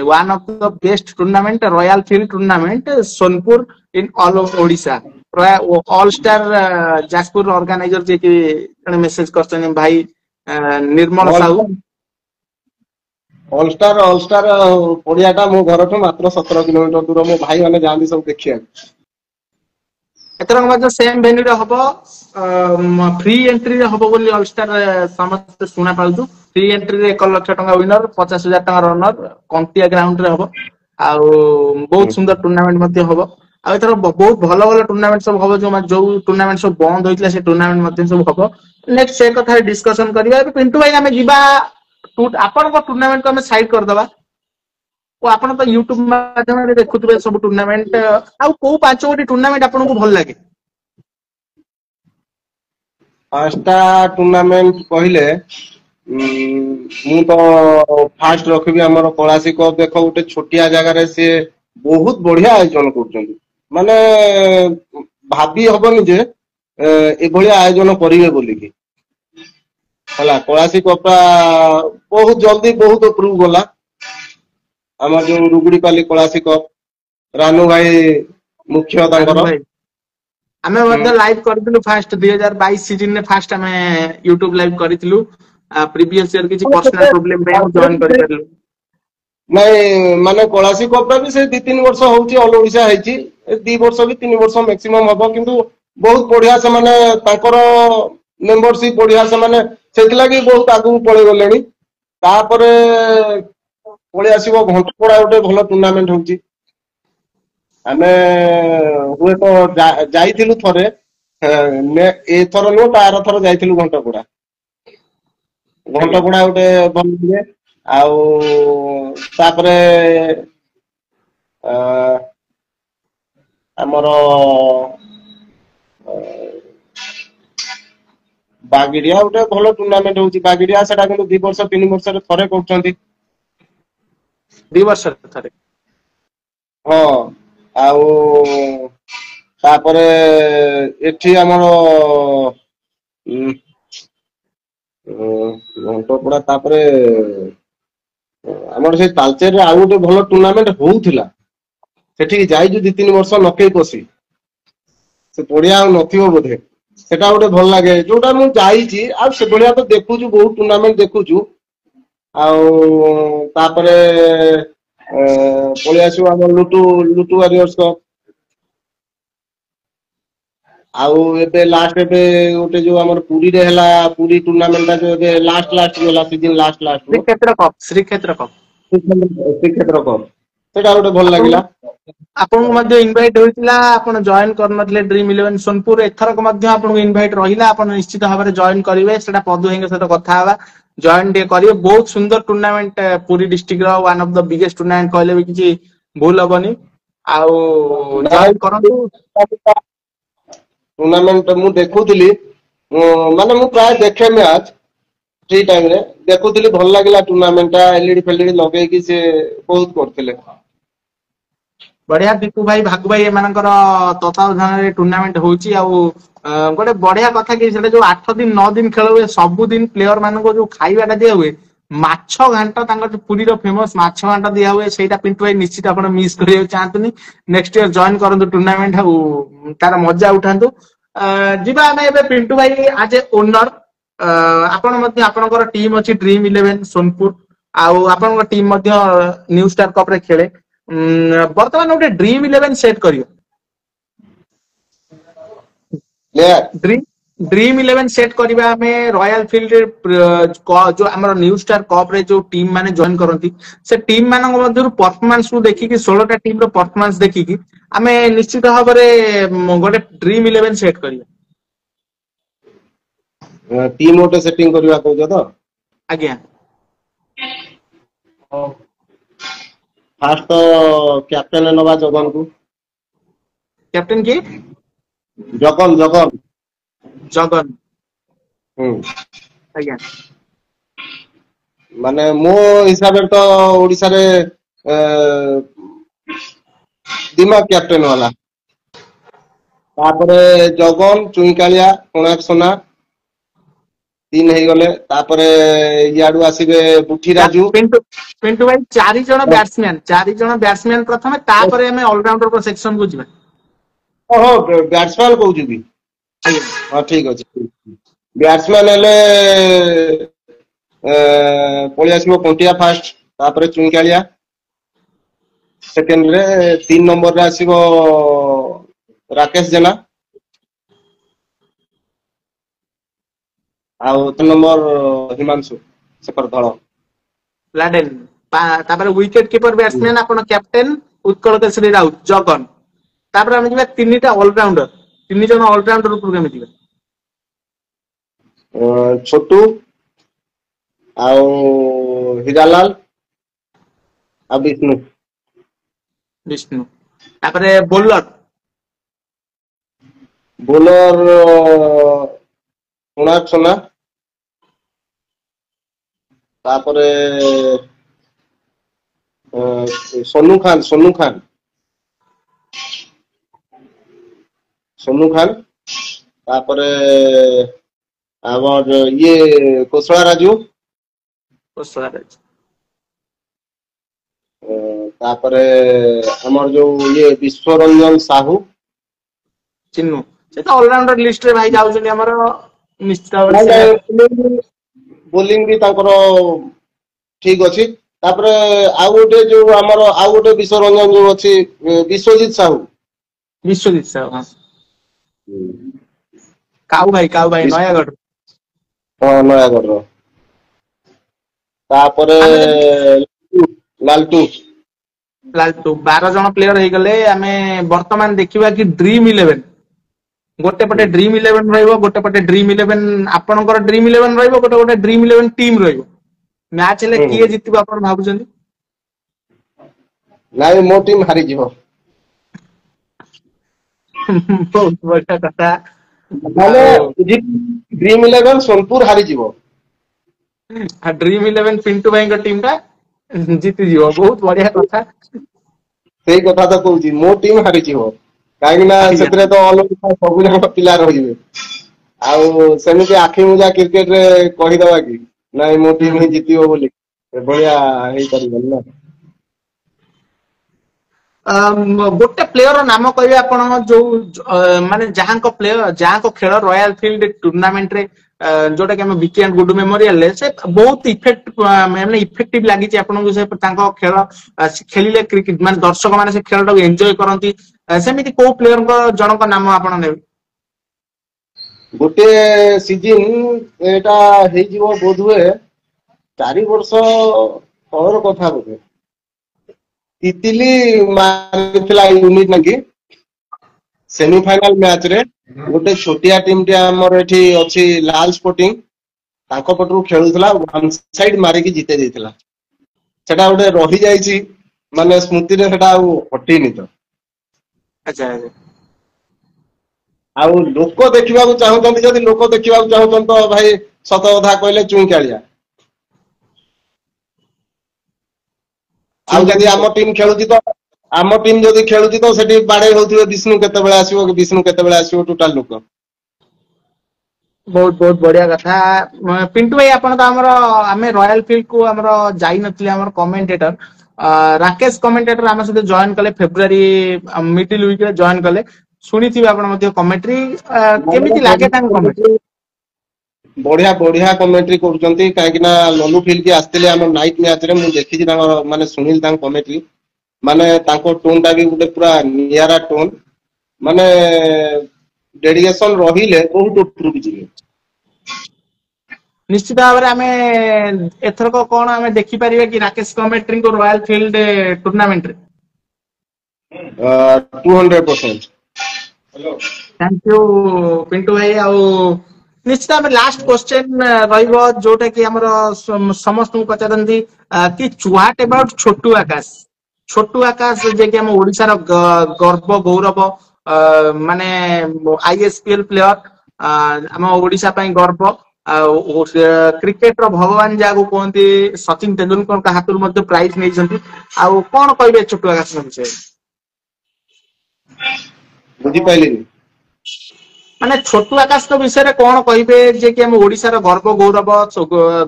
One of the best tournament, Royal Field tournament, Sonpur in all of Odisha. All Star Jaspur organizer जे कि message करछन भाई निर्मल साहू ଅଲଷ୍ଟାର ପଡିଆଟା ମୋ ଘରଠୁ ମାତ୍ର 17 kilometre ଦୂର। ମୋ ଭାଇ ମାନେ ଯାଆନ୍ତି ସବୁ ଦେଖିବାକୁ। ଏଥରକ ମଧ୍ୟ ସେମ୍ ଭେନ୍ୟୁରେ ହବ, ଫ୍ରି ଏଣ୍ଟ୍ରିରେ ହବ ବୋଲି ଅଲଷ୍ଟାର ସମସ୍ତେ ଶୁଣା ପାଉଛୁ। ଫ୍ରି ଏଣ୍ଟ୍ରିରେ 1 ଲକ୍ଷ ଟଙ୍କା ୱିନର, 50,000 ଟଙ୍କା ରନର, କଣ୍ଟିଆ ଗ୍ରାଉଣ୍ଡରେ ହବ। ଆଉ ବହୁତ ସୁନ୍ଦର ଟୁର୍ଣ୍ଣାମେଣ୍ଟ ମଧ୍ୟ ହବ। ଆଉ ଏଥର ବହୁତ ଭଲ ଭଲ ଟୁର୍ଣ୍ଣାମେଣ୍ଟ ସବୁ ହବ। ଯୋଉ ଟୁର୍ଣ୍ଣାମେଣ୍ଟ ସବୁ ବନ୍ଦ ହୋଇଥିଲା ସେ ଟୁର୍ଣ୍ଣାମେଣ୍ଟ ମଧ୍ୟ ସବୁ ହବ। ନେକ୍ସଟ ସେ କଥା ଡିସ୍କସନ କରିବା। ଏବେ ପିଣ୍ଟୁ ଭାଇ ଆମେ ଯିବା ଆପଣଙ୍କ ଟୁର୍ଣ୍ଣାମେଣ୍ଟକୁ ଆମେ ସାଇଡ କରିଦବା। ଓ ଆପଣ ତ ୟୁଟ୍ୟୁବ ମାଧ୍ୟମରେ ଦେଖୁଥିବେ ସବୁ ଟୁର୍ଣ୍ଣାମେଣ୍ଟ। ଆଉ କୋଉ 5 ଗୋଟି ଟୁର୍ଣ୍ଣାମେଣ୍ଟ ଆପଣଙ୍କୁ ଭଲ ଲାଗେ? 5ଟା ଟୁର୍ଣ୍ଣାମେଣ୍ଟ କହିଲେ ମୁଁ ତ ଫାଷ୍ଟ ରଖିବି ଆମର କଳାସି କପ୍। ଦେଖ ଗୋଟେ ଛୋଟିଆ ଜାଗାରେ ସିଏ ବହୁତ ବଢିଆ ଆୟୋଜନ କରୁଛନ୍ତି। ମାନେ ଭାବି ହବନି ଯେ ଏଭଳିଆ ଆୟୋଜନ କରିବେ ବୋଲିକି ହେଲା। କଳାସି କପ୍ ଟା ବହୁତ ଜଲଦି ବହୁତ ଉପରକୁ ଗଲା। ଆମର ଯୋଉ ରୁଗୁଡିପାଲି କଳାସି କପ୍, ରାନୁ ଭାଇ ମୁଖ୍ୟ ରାନୁ ତାଙ୍କର। ଭାଇ ଆମେ ମଧ୍ୟ ଲାଇଭ୍ କରିଥିଲୁ ଫାଷ୍ଟ 2022 ସିଜନରେ ଫାଷ୍ଟ ଆମେ ୟୁଟ୍ୟୁବ ଲାଇଭ୍ କରିଥିଲୁ। ପ୍ରିଭିୟସ ଇୟର କିଛି ପର୍ସନାଲ ପ୍ରୋବ୍ଲେମ ପାଇଁ ଆମେ ଜଏନ୍ କରିପାରିଲୁ। ନାଇଁ ମାନେ କଳାସି କପ୍ ଟା ବି ସେ 2-3 ବର୍ଷ ହଉଛି ଅଲ ଓଡିଶା ହେଇଛି। 2 ବର୍ଷ କି 3 ବର୍ଷ ମ୍ୟାକ୍ସିମମ୍ ହବ। କିନ୍ତୁ ବହୁତ ବଢିଆ ସେମାନେ ତାଙ୍କର ମେମ୍ବରସିପ ବଢିଆ। ସେମାନେ ସେଥିଲାଗି ବହୁତ ଆଗକୁ ପଳେଇ ଗଲେଣି। ତାପରେ ପଳେଇ ଆସିବ ଘଣ୍ଟପଡା, ଗୋଟେ ଭଲ ଟୁର୍ଣ୍ଣାମେଣ୍ଟ ହଉଛି। ଆମେ ହୁଏତ ଯାଇଥିଲୁ ଥରେ, ଏଥର ନୁହଁ ତା ଆର ଥର ଯାଇଥିଲୁ ଘଣ୍ଟପଡା। ଆଜ୍ଞା ଘଣ୍ଟପଡା ଗୋଟେ ଭଲ ହୁଏ। ଆଉ ତାପରେ ଆମର ବାଗିରିଆ ଗୋଟେ ଭଲ ଟୁର୍ଣ୍ଣାମେଣ୍ଟ ହଉଛି। ବାଗିରିଆ ସେଟା କିନ୍ତୁ 2 ବର୍ଷ 3 ବର୍ଷରେ ଥରେ କରୁଛନ୍ତି। 2 ବର୍ଷରେ ଥରେ। ହଁ ଆଉ ତାପରେ ଏଠି ଆମର ଘଣ୍ଟପଡା, ତାପରେ ଆମର ସେଇ ତାଳଚେରରେ ଆଉ ଗୋଟେ ଭଲ ଟୁର୍ଣ୍ଣାମେଣ୍ଟ ହଉଥିଲା। ସେଠିକି ଯାଇଛୁ 2-3 ବର୍ଷ ନକେଇ ପଶି। ସେ ପଡିଆ ଆଉ ନଥିବ ବୋଧେ। ସେଟା ଗୋଟେ ଭଲ ଲାଗେ। ଯୋଉଟା ମୁଁ ଯାଇଛି ଆଉ ସେଭଳିଆ ତ ଦେଖୁଛୁ, ବହୁତ ଟୁର୍ଣ୍ଣାମେଣ୍ଟ ଦେଖୁଛୁ। ଆଉ ତାପରେ ପଳେଇ ଆସିବ ଆମର ଲୁଟୁ ୱାରିଅର୍ସ କପ୍। ଆଉ ଏବେ ଲାଷ୍ଟ ଏବେ ଗୋଟେ ଯୋଉ ଆମର ପୁରୀରେ ହେଲା, ପୁରୀ ଟୁର୍ଣ୍ଣାମେଣ୍ଟ ଟା ଯୋଉ ଏବେ ଲାଷ୍ଟ ଗଲା ସିଜିନ ଲାଷ୍ଟ କୁ ଶ୍ରୀକ୍ଷେତ୍ର କପ୍। ଶ୍ରୀକ୍ଷେତ୍ର କପ୍, ସେଇଟା ଗୋଟେ ଭଲ ଆପଣଙ୍କୁ ଲାଗିଲା। ଆପଣଙ୍କୁ ମଧ୍ୟ ଇନଭାଇଟ୍ ହୋଇଥିଲା, ଆପଣ ଜଏନ୍ କରିନଥିଲେ ଡ୍ରିମ୍ ଇଲେଭେନ ସୋନପୁର। ଏଥରକ ମଧ୍ୟ ଆପଣଙ୍କୁ ଇନଭାଇଟ୍ ରହିଲା, ଆପଣ ନିଶ୍ଚିତ ଭାବରେ ଜଏନ୍ କରିବେ। ସେଟା ପଦୁ ଭାଇଙ୍କ ସହିତ କଥା ହେବା, ଜଏନ୍ ଟିକେ କରିବେ। ବହୁତ ସୁନ୍ଦର ଟୁର୍ଣ୍ଣାମେଣ୍ଟ, ପୁରୀ ଡିଷ୍ଟ୍ରିକ୍ଟ ର one of the biggest tournament କହିଲେ ବି କିଛି ଭୁଲ ହବନି। ଆଉ ଜଏନ୍ କରନ୍ତୁ। ଟୁର୍ଣ୍ଣାମେଣ୍ଟ ମୁଁ ଦେଖୁଥିଲି, ମାନେ ମୁଁ ପ୍ରାୟ ଦେଖେ ମ୍ୟାଚ୍। ଫ୍ରି ଟାଇମ ରେ ଦେଖୁଥିଲି, ଭଲ ଲାଗିଲା ଟୁର୍ଣ୍ଣାମେଣ୍ଟ ଟା। ଏଲଇଡି ଫେଲଇଡି ଲଗେଇକି ସେ ବହୁତ କରୁଥିଲେ। ବଢିଆ। ଦୀପୁ ଭାଇ, ଭାଗୁ ଭାଇ ଏମାନଙ୍କର ତତ୍ୱାବଧାନରେ ଟୁର୍ଣ୍ଣାମେଣ୍ଟ ହଉଛି। ଆଉ ଗୋଟେ ବଢିଆ କଥା କି ସେଟା ଯୋଉ 8 ଦିନ 9 ଦିନ ଖେଳ ହୁଏ, ସବୁଦିନ ପ୍ଲେୟର ମାନଙ୍କୁ ଯୋଉ ଖାଇବାଟା ଦିଆ ହୁଏ, ମାଛ ଘାଣ୍ଟ, ତାଙ୍କର ପୁରୀର ଫେମସ ମାଛ ଘାଣ୍ଟ ଦିଆ ହୁଏ। ସେଇଟା ପିଣ୍ଟୁ ଭାଇ ନିଶ୍ଚିତ ଆପଣ ମିସ୍ କରିବାକୁ ଚାହାନ୍ତୁନି। ନେକ୍ସଟ ଇୟର ଜଏନ୍ କରନ୍ତୁ ଟୁର୍ଣ୍ଣାମେଣ୍ଟ, ଆଉ ତାର ମଜା ଉଠାନ୍ତୁ। ଯିବା ଆମେ ଏବେ ପିଣ୍ଟୁ ଭାଇ ଆଜ ଏ ଓନର, ଆପଣ ମଧ୍ୟ ଆପଣଙ୍କର ଟିମ୍ ଅଛି ଡ୍ରିମ୍ ଇଲେଭେନ ସୋନପୁର, ଆଉ ଆପଣଙ୍କ ଟିମ୍ ମଧ୍ୟ ନ୍ୟୁ ଷ୍ଟାର କପ ରେ ଖେଳେ। ବର୍ତ୍ତମାନ ଗୋଟେ ଡ୍ରିମ୍ ଇଲେଭେନ ସେଟ୍ କରିବ। ଡ୍ରିମ୍ ଇଲେଭେନ ସେଟ୍ କରିବା ଆମେ ରୟାଲ ଫିଲ୍ଡରେ, ଯୋଉ ଆମର ନ୍ୟୁ ଷ୍ଟାର କପ ରେ ଯୋଉ ଟିମ୍ ମାନେ ଜଏନ୍ କରନ୍ତି, ସେ ଟିମ୍ ମାନଙ୍କ ମଧ୍ୟରୁ ପରଫମାନ୍ସ ଦେଖିକି, 16ଟା ଟିମ୍ ର ପରଫମାନ୍ସ ଦେଖିକି ଆମେ ନିଶ୍ଚିତ ଭାବରେ ଗୋଟେ ଡ୍ରିମ୍ ଇଲେଭେନ ସେଟ୍ କରିବା। ଟିମ୍ ଗୋଟେ ସେଟିଂ କରିବା କହୁଛ ତ? ଆଜ୍ଞା। ଫାଷ୍ଟ ତ କ୍ୟାପ୍ଟେନ ନବା ଜଗନକୁ। କ୍ୟାପ୍ଟେନ୍ କିଏ? ଜଗନ। ଜଗନ। ହୁଁ। ଆଜ୍ଞା। ମାନେ ମୋ ହିସାବରେ ତ ଓଡିଶାରେ ଦିମାଗ କ୍ୟାପ୍ଟେନ ବାଲା। ତାପରେ ଜଗନ, ଚୁଇଁକାଳିଆ, କୋଣାର୍କ ସୁନା 3 ହେଇଗଲେ। ତାପରେ ଇଆଡୁ ଆସିବେ ବୁଠି ରାଜୁ। ପିଣ୍ଟୁ ଭାଇ 4 ଜଣ ବ୍ୟାଟ୍ସମ୍ୟାନ, 4 ଜଣ ବ୍ୟାଟ୍ସମ୍ୟାନ ପ୍ରଥମେ, ତାପରେ ଆମେ ଅଲରାଉଣ୍ଡର ସେକ୍ସନକୁ ଯିବା। ଓହୋ, ବ୍ୟାଟ୍ସମ୍ୟାନ କହୁଛୁ କି? ଆଜ୍ଞା। ହଁ ଠିକ ଅଛି। ବ୍ୟାଟ୍ସମ୍ୟାନ ହେଲେ ପଳେଇ ଆସିବ କଣ୍ଟିଆ ଫାଷ୍ଟ। तापर चुईकालिया सेकेंड रे 3 नंबर रे आसीबो राकेश जेना आउ 3 नंबर हिमांशु सेकर धळ लाडेन तापर विकेट कीपर बैट्समैन आपण कैप्टेन उत्कल केसरी राउत जगन तापर हम जिबा तीनटा ऑलराउंडर तीन जन ऑलराउंडर ऊपर केमे दिबा छोटू आउ हिरालाल आ विष्णु विष्णु तापर बोलर बोलर कुणाल सोना तापर सोनू खान तापर आवर ये कुशला राजू तापर हमर जो ये विश्वरंजन साहू चिन्नू से तो ऑलराउंडर लिस्ट रे भाई जाउ छथि हमर निश्चित भाव से बोलिंग भी ताकर ठीक अछि तापर आउ गोटे जो हमर आउ गोटे विश्वरंजन जो अछि विश्वजीत साहू हां काऊ भाई नयागढ़ हां नयागढ़ रो तापर लालटू 12 जन प्लेयर हो गले आमे वर्तमान देखिबा कि ड्रीम 11 गोटे पटे ड्रीम 11 रहइबो गोटे पटे ड्रीम 11 आपनकर ड्रीम 11 रहइबो गोटे गोटे ड्रीम 11 टीम रहइबो मैच ले किए जितबो आपन भाबुछन नाही मो टीम हारि जिवो बहुत बढ़िया कथा माने ड्रीम 11 सोनपुर हारि जिवो ड्रीम 11 पिंटू भाई का टीम का जीती जीवो बहुत बढ़िया कथा सेही कथा तो कहूची मो टीम हारि जिवो काहे ना सेतरे तो ऑल सब जन पिला रहिबे आउ सेमिति आखि मुजा क्रिकेट रे कहि दवा कि नाही मो टीम ही जीतियो बोली बढ़िया हेई परिबन ना गोटे प्लेयर नाम कहबे आपण जो माने जहां प्लेयर जहां खेल रॉयल फील्ड टूर्नामेंट रे जोटा कि हम विकी एंड गुड मेमोरियल ले से बहुत माने इफेक्टिव लागि आपण जो से तांको खेल खेलिले क्रिकेट माने दर्शक माने से खेल को एन्जॉय करंती सेमिति को प्लेयर को जनक नाम आपण नेबे गोटे सीजन एटा हेई जीवो बोध हुए 4 वर्ष और कथा बोले तितिली मारिथिला यूनिट नकी सेमीफाइनल मैच रे गोटे छोटिया टीम टे हमर एठी अछि लाल स्पोर्टिंग ताको पटरू खेलुथला वन साइड मारी की जीते देथिला सेटा गोटे रहि जाईची माने स्मृति रे सेटा हटिनी तो अच्छा आउ लोक देखिबा को चाहतंती जदी लोक देखिबा को चाहतन तो भाई सत कथा कहले चुईकालिया आउ जदी आम टीम खेलुची तो आम टीम जदी खेलुची तो सेठी बाडे होथिबे विष्णु केते बेला आसीबो टोटल लोक बहुत बहुत बढ़िया कथा पिंटू भाई आपण तो हमर आमे रॉयल फील्ड को हमर जाई नथले हमर कमेंटेटर राकेश कमेंटेटर हम सहित जॉइन कले फेब्रुआरी मिडिल वीक रे जॉइन कले सुनिथिबे आपण मध्ये कमेंट्री केमिति लागे तांग कमेंट्री बढ़िया बढ़िया कमेंट्री करूचंती काहे कि ना लल्लू फील्ड की आस्तेले हम नाइट मैच रे मु देखि तांग माने सुनिल तांग कमेंट्री माने तांको टोन टा भी गुटे पूरा नियारा टोन माने डेडिकेशन रहिले बहुत उपरू जिवे निश्चित भाव आम एथरक कौन आम देखिपर कि राकेश कमेंट्री को रॉयल फील्ड टूर्नामेंट रे 200% थैंक यू पिंटू भाई निश्चित आम लास्ट क्वेश्चन रहिबो जोटा कि हमर समस्त को पचारंती कि व्हाट अबाउट छोटू आकाश जे कि हम ओडिसा रो गर्व गौरव माने आईएसपीएल प्लेयर हम ओडिसा पई गर्व क्रिकेट रो भगवान जागो कहते सचिन तेंदुलकर का हाथ मध्य प्राइज नहीं कौन कहे छोटू आकाश विषय बुझी पाइलिनी माने छोटू आकाश विषय रे कौन कहे जे कि हम ओडिसा रो गर्व गौरव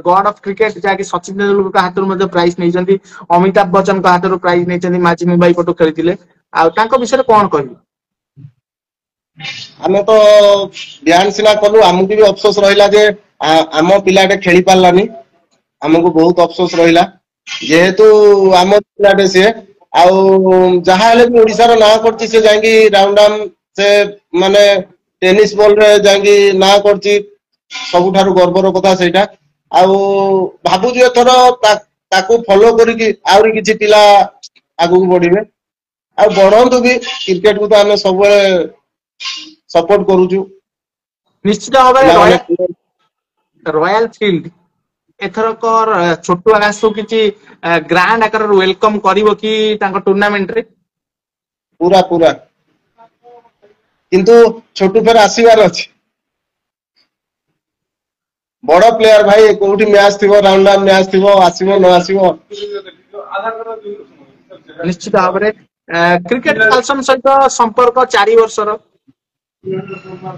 गॉड ऑफ क्रिकेट जाकि सचिन तेंदुलकर का हाथ मध्य प्राइज नहीं अमिताभ बच्चन का हाथ प्राइज नहीं माझी मुंबई पटू खेली विषय कौन कह आमे तो ध्यान सिना कलु आमको भी अफसोस रहिला जे आम पिलाटे खेली पारलानी हमको बहुत अफसोस रहिला ଯେହେତୁ ଆମ ପିଲାଟେ ସିଏ ଆଉ ଯାହା ହେଲେ ବି ଓଡିଶାର ନାଁ କରିଛି ସେ ଯାଇକି ରାଉଣ୍ଡାମ ସେ ମାନେ ଟେନିସ ବଲ ରେ ଯାଇକି ନାଁ କରିଛି ସବୁଠାରୁ ଗର୍ବର କଥା ସେଇଟା ଆଉ ଭାବୁଛୁ ଏଥର ତାକୁ ଫଲୋ କରିକି ଆହୁରି କିଛି ପିଲା ଆଗକୁ ବଢିବେ ଆଉ ବଢନ୍ତୁ ବି କ୍ରିକେଟ କୁ ତ ଆମେ ସବୁବେଳେ ସପୋର୍ଟ କରୁଛୁ ନିଶ୍ଚିତ ଭାବରେ ପିଲାମାନେ ରୟାଲ ଫିଲ୍ଡ ଏଥରକ ଛୋଟୁ ଆକାଶକୁ କିଛି ଗ୍ରାଣ୍ଡ ଆକାରରେ ୱେଲକମ କରିବ କି ତାଙ୍କ ଟୁର୍ଣ୍ଣାମେଣ୍ଟ ରେ? ପୁରା ପୁରା କିନ୍ତୁ ଛୋଟୁ ଫେର ଆସିବାର ଅଛି ବଡ ପ୍ଲେୟାର ଭାଇ କୋଉଠି ମ୍ୟାଚ୍ ଥିବ ରାଉଣ୍ଡ ମ୍ୟାଚ୍ ଥିବ ଆସିବ ନ ଆସିବ ନିଶ୍ଚିତ ଭାବରେ କ୍ରିକେଟ କାଲସନ ସହିତ ସମ୍ପର୍କ 4 ବର୍ଷର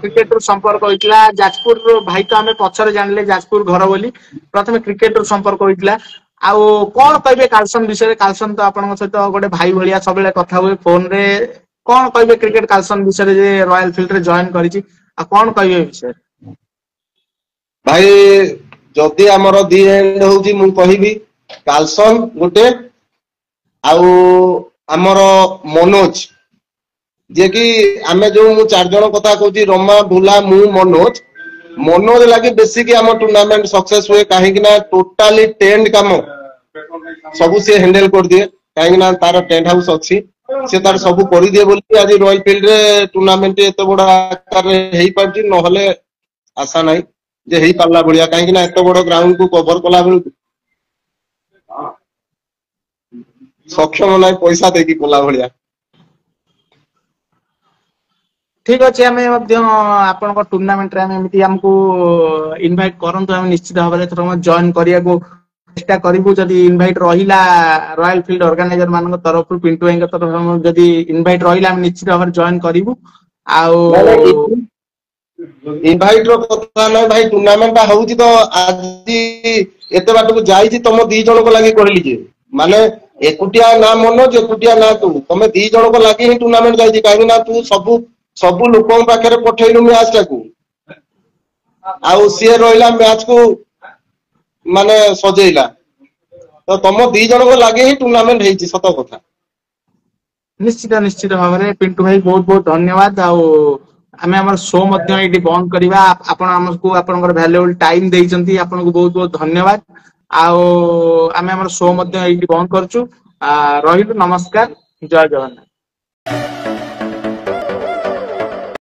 କ୍ରିକେଟ ରୁ ସମ୍ପର୍କ ହୋଇଥିଲା ଯାଜପୁର ଭାଇ ତ ଆମେ ପଛରେ ଜାଣିଲେ ଯାଜପୁର ଘର ବୋଲି ପ୍ରଥମେ କ୍ରିକେଟ ରୁ ସମ୍ପର୍କ ହୋଇଥିଲା ଆଉ କଣ କହିବେ କାଲସନ ବିଷୟରେ କାଲସନ ତ ଆପଣଙ୍କ ସହିତ ଗୋଟେ ଭାଇ ଭଳିଆ ସବୁବେଳେ କଥା ହୁଏ ଫୋନ ରେ କଣ କହିବେ କ୍ରିକେଟ କାଲସନ ବିଷୟରେ ଯେ ରୟାଲ ଫିଲ୍ଡ ରେ ଜଏନ କରିଛି ଆଉ କଣ କହିବେ ଏ ବିଷୟରେ? ଭାଇ ଯଦି ଆମର ଦି ଏଣ୍ଡ ହଉଛି ମୁଁ କହିବି କାଲସନ ଗୋଟେ ଆଉ ଆମର ମନୋଜ ଯିଏ କି ଆମେ ଯୋଉ ମୁଁ 4 ଜଣ କଥା କହୁଛି ରମା ବୁଲା ମୁଁ ମନୋଜ ଲାଗି ବେଶିକି ଆମ ଟୁର୍ଣ୍ଣାମେଣ୍ଟ ସକ୍ସେସ ହୁଏ କାହିଁକି ନା ଟୋଟାଲି ଟେଣ୍ଟ କାମ ସବୁ ସିଏ ହ୍ୟାଣ୍ଡେଲ କରିଦିଏ କାହିଁକି ନା ତାର ଟେଣ୍ଟ ହାଉସ ଅଛି ସେ ତାର ସବୁ କରିଦିଏ ବୋଲି ଆଜି ରୟାଲ ଫିଲ୍ଡ ରେ ଟୁର୍ଣ୍ଣାମେଣ୍ଟ ଏତେ ବଡ ଆକାରରେ ହେଇପାରୁଛି ନହେଲେ ଆଶା ନାହିଁ ଯେ ହେଇପାରିଲା ଭଳିଆ କାହିଁକି ନା ଏତେ ବଡ ଗ୍ରାଉଣ୍ଡ କୁ କଭର କଲା ବେଳକୁ ସକ୍ଷମ ନାହିଁ ପଇସା ଦେଇକି କଲା ଭଳିଆ ଠିକ ଅଛି ଆମେ ମଧ୍ୟ ଆପଣଙ୍କ ଟୁର୍ଣ୍ଣାମେଣ୍ଟରେ ଆମେ ଏମିତି ଆମକୁ ଇନଭାଇଟ କରନ୍ତୁ ଆମେ ନିଶ୍ଚିତ ଭାବରେ ଜଏନ କରିବାକୁ ଚେଷ୍ଟା କରିବୁ ଯଦି ଇନଭାଇଟ ରହିଲା ରୟାଲ ଫିଲ୍ଡ ଅର୍ଗାନାଇଜର ମାନଙ୍କ ତରଫରୁ ପିଣ୍ଟୁ ଭାଇଙ୍କ ତରଫରୁ ଯଦି ଇନଭାଇଟ ରହିଲା ଆମେ ନିଶ୍ଚିତ ଭାବରେ ଜଏନ କରିବୁ ଆଉ ଇନଭାଇଟ ର କଥା ନାହିଁ ଭାଇ ଟୁର୍ଣ୍ଣାମେଣ୍ଟ ଟା ହଉଛି ତ ଆଜି ଏତେ ବାଟକୁ ଯାଇଛି ତମ 2 ଜଣଙ୍କ ଲାଗି କହିଲି ଯେ ମାନେ ଏକୁଟିଆ ନା ମନୋଜ ଏକୁଟିଆ ନା ତୁ ତମେ 2 ଜଣଙ୍କ ଲାଗି ହିଁ ଟୁର୍ଣ୍ଣାମେଣ୍ଟ ଯାଇଛି କାହିଁକି ନା ତୁ ସବୁ ଲୋକଙ୍କ ପାଖରେ ପଠେଇଲୁ ମ୍ୟାଚ୍ ଟାକୁ ଆଉ ସିଏ ରହିଲା ମ୍ୟାଚ୍ କୁ ମାନେ ସଜେଇଲା ତ ତମ 2 ଜଣଙ୍କ ଲାଗି ହିଁ ଟୁର୍ଣ୍ଣାମେଣ୍ଟ ହେଇଛି ସତ କଥା ନିଶ୍ଚିତ ଭାବରେ ପିଣ୍ଟୁ ଭାଇ ବହୁତ ବହୁତ ଧନ୍ୟବାଦ ଆଉ ଆମେ ଆମର ଶୋ ମଧ୍ୟ ଏଇଠି ବନ୍ଦ କରିବା ଆପଣ ଆମକୁ ଆପଣଙ୍କର ଭ୍ୟାଲୁଏବଲ ଟାଇମ ଦେଇଛନ୍ତି ଆପଣଙ୍କୁ ବହୁତ ବହୁତ ଧନ୍ୟବାଦ ଆଉ ଆମେ ଆମର ଶୋ ମଧ୍ୟ ଏଇଠି ବନ୍ଦ କରୁଛୁ ରହିଲୁ ନମସ୍କାର ଜୟ ଜଗନ୍ନାଥ।